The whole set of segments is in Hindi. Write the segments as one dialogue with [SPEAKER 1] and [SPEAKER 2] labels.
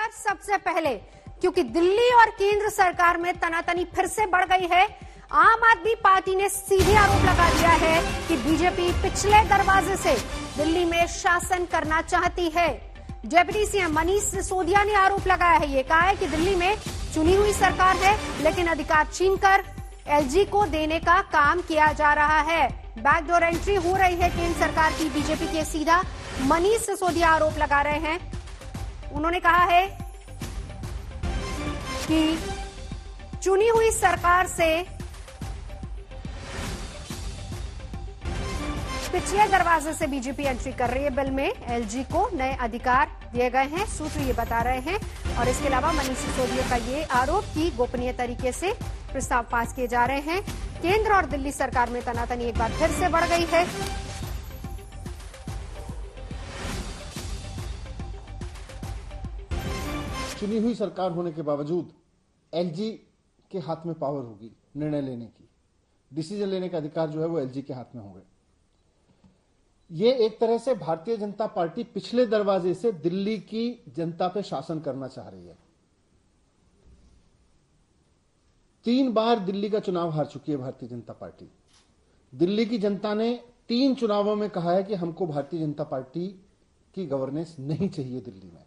[SPEAKER 1] पर सबसे पहले, क्योंकि दिल्ली और केंद्र सरकार में तनातनी फिर से बढ़ गई है। आम आदमी पार्टी ने सीधे आरोप लगा दिया है कि बीजेपी पिछले दरवाजे से दिल्ली में शासन करना चाहती है। डिप्टी सीएम मनीष सिसोदिया ने आरोप लगाया है, ये कहा है कि दिल्ली में चुनी हुई सरकार है, लेकिन अधिकार छीनकर एलजी को देने का काम किया जा रहा है। बैकडोर एंट्री हो रही है केंद्र सरकार की बीजेपी के, सीधा मनीष सिसोदिया आरोप लगा रहे हैं। उन्होंने कहा है कि चुनी हुई सरकार से पिछले दरवाजे से बीजेपी एंट्री कर रही है। बिल में एलजी को नए अधिकार दिए गए हैं, सूत्र ये बता रहे हैं। और इसके अलावा मनीष सिसोदिया का ये आरोप कि गोपनीय तरीके से प्रस्ताव पास किए जा रहे हैं। केंद्र और दिल्ली सरकार में तनातनी एक बार फिर से बढ़ गई है।
[SPEAKER 2] चुनी हुई सरकार होने के बावजूद एलजी के हाथ में पावर होगी निर्णय लेने की, डिसीजन लेने का अधिकार जो है वो एलजी के हाथ में होंगे। ये एक तरह से भारतीय जनता पार्टी पिछले दरवाजे से दिल्ली की जनता पे शासन करना चाह रही है। 3 बार दिल्ली का चुनाव हार चुकी है भारतीय जनता पार्टी। दिल्ली की जनता ने 3 चुनावों में कहा है कि हमको भारतीय जनता पार्टी की गवर्नेंस नहीं चाहिए दिल्ली में।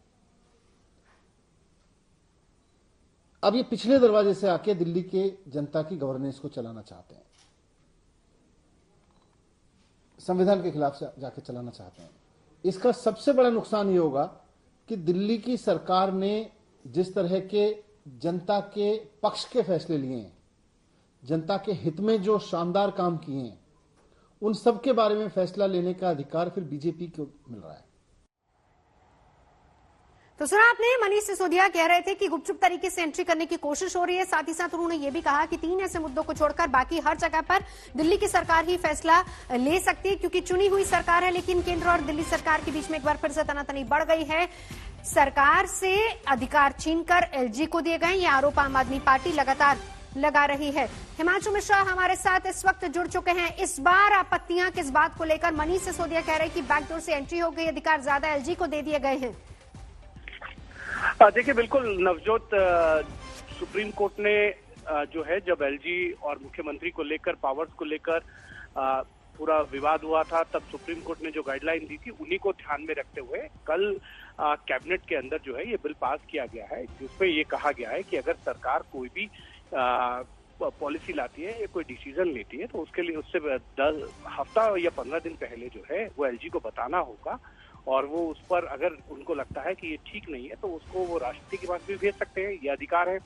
[SPEAKER 2] अब ये पिछले दरवाजे से आके दिल्ली के जनता की गवर्नेंस को चलाना चाहते हैं, संविधान के खिलाफ जाके चलाना चाहते हैं। इसका सबसे बड़ा नुकसान ये होगा कि दिल्ली की सरकार ने जिस तरह के जनता के पक्ष के फैसले लिए हैं, जनता के हित में जो शानदार काम किए हैं, उन सब के बारे में फैसला लेने का अधिकार फिर बीजेपी को मिल रहा है।
[SPEAKER 1] तो सुना आपने, मनीष सिसोदिया कह रहे थे कि गुपचुप तरीके से एंट्री करने की कोशिश हो रही है। साथ ही साथ उन्होंने ये भी कहा कि 3 ऐसे मुद्दों को छोड़कर बाकी हर जगह पर दिल्ली की सरकार ही फैसला ले सकती है, क्योंकि चुनी हुई सरकार है। लेकिन केंद्र और दिल्ली सरकार के बीच में एक बार फिर से तनातनी बढ़ गई है। सरकार से अधिकार छीनकर एलजी को दिए गए, ये आरोप आम आदमी पार्टी लगातार लगा रही है। हिमांशु मिश्रा हमारे साथ इस वक्त जुड़ चुके हैं। इस बार आपत्तियां किस बात को लेकर? मनीष सिसोदिया कह रहे हैं कि बैकडोर से एंट्री हो गई, अधिकार ज्यादा एलजी को दे दिए गए हैं।
[SPEAKER 3] देखिए, बिल्कुल नवजोत, सुप्रीम कोर्ट ने जो है, जब एलजी और मुख्यमंत्री को लेकर, पावर्स को लेकर पूरा विवाद हुआ था, तब सुप्रीम कोर्ट ने जो गाइडलाइन दी थी उन्हीं को ध्यान में रखते हुए कल कैबिनेट के अंदर जो है ये बिल पास किया गया है, जिसमें ये कहा गया है कि अगर सरकार कोई भी पॉलिसी लाती है या कोई डिसीजन लेती है तो उसके लिए उससे 10 हफ्ता या 15 दिन पहले जो है वो एलजी को बताना होगा। और वो उस पर अगर उनको लगता है कि ये ठीक नहीं है तो उसको वो राष्ट्रपति के पास भी भेज सकते हैं, ये अधिकार है।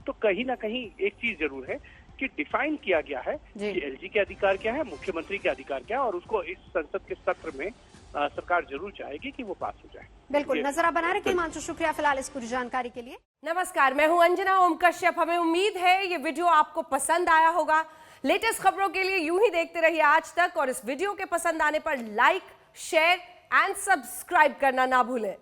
[SPEAKER 3] तो कहीं ना कहीं एक चीज जरूर है कि डिफाइन किया गया है कि एलजी के अधिकार क्या है, मुख्यमंत्री के अधिकार क्या है, और उसको इस संसद के सत्र में सरकार जरूर चाहेगी कि वो पास हो जाए।
[SPEAKER 1] बिल्कुल, नजर आप बना रखे। हिमांशु, शुक्रिया फिलहाल इस पूरी जानकारी के लिए।
[SPEAKER 4] नमस्कार, मैं हूं अंजना ओम कश्यप। हमें उम्मीद है ये वीडियो आपको पसंद आया होगा। लेटेस्ट खबरों के लिए यूं ही देखते रहिए आज तक, और इस वीडियो के पसंद आने पर लाइक, शेयर एंड सब्सक्राइब करना ना भूलें।